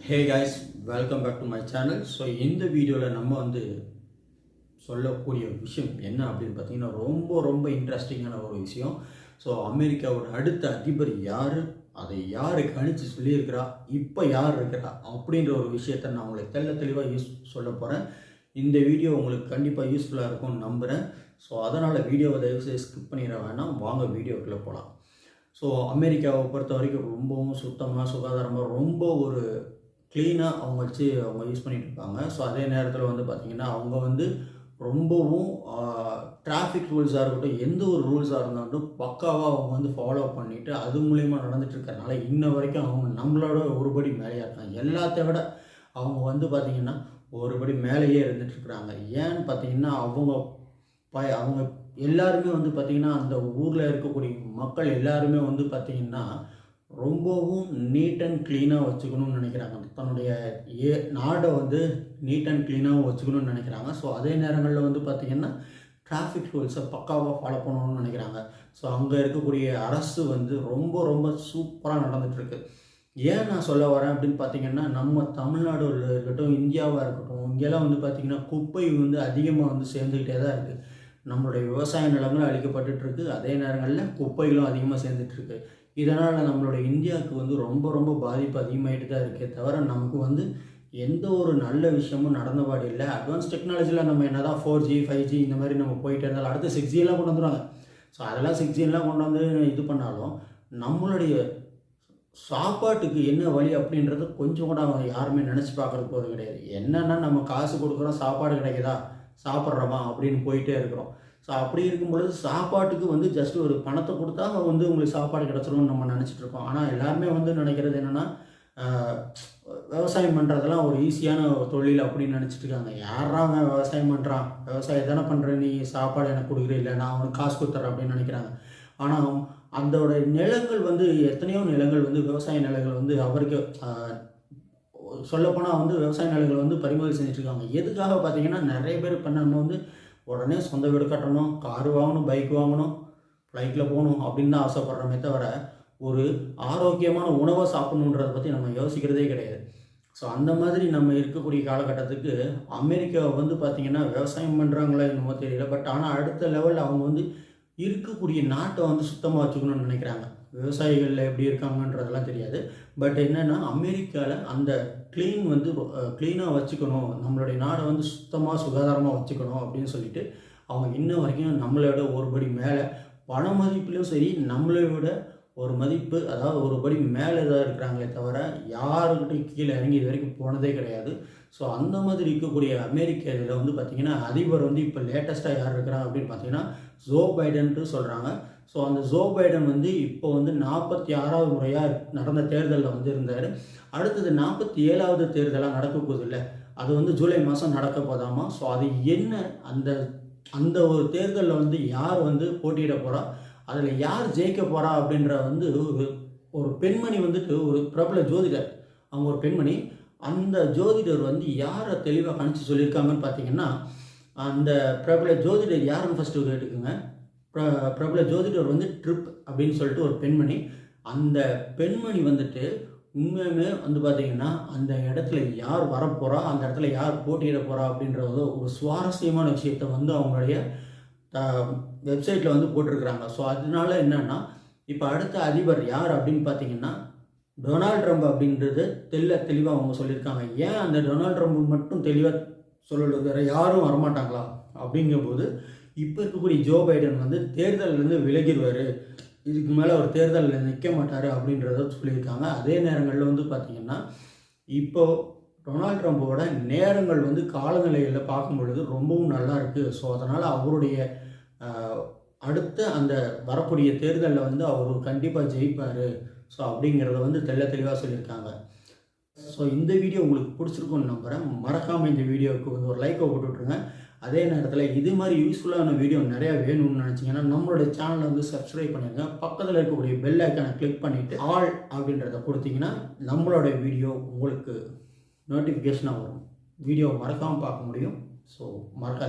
Hey guys, welcome back to my channel. So இந்த வீடியோவில் நம்ம சொல்லக்கூடிய விஷயம் என்ன அப்படின்னு பார்த்தீங்கன்னா ரொம்ப ரொம்ப இன்ட்ரெஸ்டிங்கான ஒரு விஷயம். ஸோ அமெரிக்காவோட அடுத்த அதிபர் யார், அதை யார் கணிச்சு சொல்லியிருக்கிறா, இப்போ யார் இருக்கிறா அப்படின்ற ஒரு விஷயத்த நான் உங்களுக்கு தெளிவாக சொல்ல போகிறேன். இந்த வீடியோ உங்களுக்கு கண்டிப்பாக யூஸ்ஃபுல்லாக இருக்கும்னு நம்புகிறேன். ஸோ அதனால் வீடியோவை தயவுசெய்து ஸ்கிப் பண்ணிட வேணாம், வாங்க வீடியோக்குள்ளே போகலாம். ஸோ அமெரிக்காவை பொறுத்த வரைக்கும் ரொம்பவும் சுத்தமாக சுகாதாரமாக ரொம்ப ஒரு க்ளீனாக அவங்க யூஸ் பண்ணிகிட்டு இருப்பாங்க. ஸோ அதே நேரத்தில் பார்த்திங்கன்னா அவங்க ரொம்பவும் டிராஃபிக் ரூல்ஸாக இருக்கட்டும், எந்த ஒரு ரூல்ஸாக இருந்தாலும் பக்காவாக அவங்க ஃபாலோ பண்ணிவிட்டு அது மூலிமா நடந்துட்டு இருக்கிறதுனால இன்ன வரைக்கும் அவங்க நம்மளோட ஒருபடி மேலேயே இருக்காங்க. எல்லாத்த விட அவங்க பார்த்திங்கன்னா ஒருபடி மேலேயே இருந்துகிட்ருக்குறாங்க. ஏன்னு பார்த்திங்கன்னா அவங்க எல்லாருமே பார்த்திங்கன்னா அந்த ஊரில் இருக்கக்கூடிய மக்கள் எல்லாருமே பார்த்திங்கன்னா ரொம்பவும் நீட் அண்ட் க்ளீனாக வச்சுக்கணும்னு நினைக்கிறாங்க. தன்னுடைய நாடை நீட் அண்ட் க்ளீனாக வச்சுக்கணும்னு நினைக்கிறாங்க. ஸோ அதே நேரங்களில் பார்த்திங்கன்னா டிராஃபிக் ரூல்ஸை பக்காவாக ஃபாலோ பண்ணணும்னு நினைக்கிறாங்க. ஸோ அங்கே இருக்கக்கூடிய அரசு ரொம்ப ரொம்ப சூப்பராக நடந்துகிட்ருக்கு. ஏன் நான் சொல்ல வரேன் அப்படின்னு பார்த்திங்கன்னா, நம்ம தமிழ்நாடுல இருக்கட்டும், இந்தியாவாக இருக்கட்டும், இங்கெல்லாம் பார்த்திங்கன்னா குப்பை அதிகமாக சேர்ந்துக்கிட்டே தான் இருக்குது. நம்மளுடைய விவசாய நிலங்களும் அழிக்கப்பட்டுருக்கு, அதே நேரங்களில் குப்பைகளும் அதிகமாக சேர்ந்துட்டுருக்கு. இதனால் நம்மளுடைய இந்தியாவுக்கு ரொம்ப ரொம்ப பாதிப்பு அதிகமாகிட்டு தான் இருக்கே தவிர நமக்கு எந்த ஒரு நல்ல விஷயமும் நடந்தபாடு இல்லை. அட்வான்ஸ் டெக்னாலஜியில் நம்ம என்ன தான் 4G 5G இந்த மாதிரி நம்ம போயிட்டே இருந்தாலும் அடுத்து 6Gலாம் கொண்டு வந்துடுவாங்க. ஸோ அதெல்லாம் 6Gலாம் கொண்டு வந்து இது பண்ணாலும் நம்மளுடைய சாப்பாட்டுக்கு என்ன வழி அப்படின்றது கொஞ்சம் கூட யாருமே நினச்சி பார்க்குறது போது கிடையாது. என்னென்னா நம்ம காசு கொடுக்குறோம், சாப்பாடு கிடைக்குதா, சாப்பிட்றோமா அப்படின்னு போயிட்டே இருக்கிறோம். ஸோ அப்படி இருக்கும் பொழுது சாப்பாட்டுக்கு ஜஸ்ட் ஒரு பணத்தை கொடுத்தா உங்களுக்கு சாப்பாடு கிடச்சிரும்னு நம்ம நினச்சிட்ருக்கோம். ஆனால் எல்லாருமே நினைக்கிறது என்னென்னா விவசாயம் பண்ணுறதெல்லாம் ஒரு ஈஸியான தொழில் அப்படின்னு நினச்சிட்ருக்காங்க. யாராங்க விவசாயம் பண்ணுறான், விவசாயம் தானே பண்ணுற, நீ சாப்பாடு எனக்கு கொடுக்குற, இல்லை நான் அவனுக்கு காசு கொடுத்துட்றேன் அப்படின்னு நினைக்கிறாங்க. ஆனால் அதோட நிலங்கள் எத்தனையோ நிலங்கள் விவசாய நிலங்கள் அவருக்கு சொல்லப்போனால் விவசாய நிலங்கள் பறிமுதல் செஞ்சுட்ருக்காங்க. எதுக்காக பார்த்தீங்கன்னா நிறைய பேர் இப்போ நம்ம உடனே சொந்த வீடு கட்டணும், காரு வாங்கணும், பைக் வாங்கணும், ஃப்ளைட்டில் போகணும் அப்படின்னு தான் ஆசைப்படுறோமே தவிர ஒரு ஆரோக்கியமான உணவை சாப்பிடணுன்றதை பற்றி நம்ம யோசிக்கிறதே கிடையாது. ஸோ அந்த மாதிரி நம்ம இருக்கக்கூடிய காலகட்டத்துக்கு அமெரிக்கா பார்த்திங்கன்னா விவசாயம் பண்ணுறாங்களா என்னமோ தெரியல, பட் ஆனால் அடுத்த லெவலில் அவங்க இருக்கக்கூடிய நாட்டை சுத்தமாக வச்சுக்கணும்னு நினைக்கிறாங்க. விவசாயிகளில் எப்படி இருக்காங்கன்றதெல்லாம் தெரியாது, பட் என்னென்னா அமெரிக்காவில் அந்த க்ளீனாக வச்சுக்கணும், நம்மளுடைய நாடை சுத்தமாக சுகாதாரமாக வச்சுக்கணும் அப்படின்னு சொல்லிட்டு அவங்க இன்ன வரைக்கும் நம்மளோட ஒருபடி மேலே பண மதிப்புலையும் சரி நம்மளை விட ஒரு மதிப்பு, அதாவது ஒரு படி மேலே தான் இருக்கிறாங்களே தவிர யாருக்கிட்டையும் கீழே இறங்கி இது வரைக்கும் போனதே கிடையாது. ஸோ அந்த மாதிரி இருக்கக்கூடிய அமெரிக்க இதில் பார்த்திங்கன்னா அதிபர் இப்போ லேட்டஸ்ட்டாக யார் இருக்கிறாங்க அப்படின்னு பார்த்தீங்கன்னா ஜோ பைடன்ட்டு சொல்கிறாங்க. ஸோ அந்த ஜோ பைடன் இப்போ 46வது முறையாக நடந்த தேர்தலில் இருந்தார். அடுத்தது 47வது தேர்தலாக நடக்க போகுது இல்லை, அது ஜூலை மாதம் நடக்க போதாமா. ஸோ அது என்ன, அந்த ஒரு தேர்தலில் யார் போட்டியிட போகிறா, அதில் யார் ஜெயிக்க போகிறா அப்படின்ற ஒரு பெண்மணி ஒரு பிரபல ஜோதிடர், அவங்க ஒரு பெண்மணி. அந்த ஜோதிடர் யாரை தெளிவாக கணிச்சு சொல்லியிருக்காங்கன்னு பார்த்தீங்கன்னா, அந்த பிரபல ஜோதிடர் யாருன்னு ஃபஸ்ட்டு கேட்டுக்குங்க. பிரபல ஜோதிடர் ட்ரிப் அப்படின்னு சொல்லிட்டு ஒரு பெண்மணி. அந்த பெண்மணி உண்மையுமே பார்த்திங்கன்னா அந்த இடத்துல யார் வரப்போகிறா, அந்த இடத்துல யார் போட்டியிட போகிறா அப்படின்றது ஒரு சுவாரஸ்யமான விஷயத்தை அவங்களுடைய வெப்சைட்டில் போட்டிருக்கிறாங்க. ஸோ அதனால என்னென்னா இப்போ அடுத்த அதிபர் யார் அப்படின்னு பார்த்தீங்கன்னா டொனால்ட் ட்ரம்ப் அப்படின்றது தெளிவாக அவங்க சொல்லியிருக்காங்க. ஏன் அந்த டொனால்ட் ட்ரம்ப் மட்டும் தெளிவாக சொல்லல, வேறு யாரும் வரமாட்டாங்களா அப்படிங்கும்போது இப்போ இருக்கக்கூடிய ஜோ பைடன் தேர்தலிருந்து விலகிடுவார், இதுக்கு மேலே ஒரு தேர்தலில் நிற்க மாட்டார் அப்படின்றத சொல்லியிருக்காங்க. அதே நேரங்களில் பார்த்திங்கன்னா இப்போது டொனால்ட் ட்ரம்ப்போட நேரங்கள் காலநிலையில் பார்க்கும் பொழுது ரொம்பவும் நல்லா இருக்குது. ஸோ அதனால் அவருடைய அடுத்த அந்த வரக்கூடிய தேர்தலில் அவர் கண்டிப்பாக ஜெயிப்பார். ஸோ அப்படிங்கிறத தெளிவாக சொல்லியிருக்காங்க. ஸோ இந்த வீடியோ உங்களுக்கு பிடிச்சிருக்குன்னு நம்புகிறேன். மறக்காமல் இந்த வீடியோவுக்கு ஒரு லைக்கை போட்டுவிட்ருங்க. அதே நேரத்தில் இது மாதிரி யூஸ்ஃபுல்லான வீடியோ நிறையா வேணும்னு நினச்சிங்கன்னா நம்மளோட சேனலை சப்ஸ்கிரைப் பண்ணிடுங்க. பக்கத்தில் இருக்கக்கூடிய பெல் ஐக்கானை கிளிக் பண்ணிவிட்டு ஆல் அப்படின்றத கொடுத்தீங்கன்னா நம்மளோட வீடியோ உங்களுக்கு நோட்டிஃபிகேஷனாக வரும். வீடியோ மறக்காமல் பார்க்க முடியும். ஸோ மறக்காது.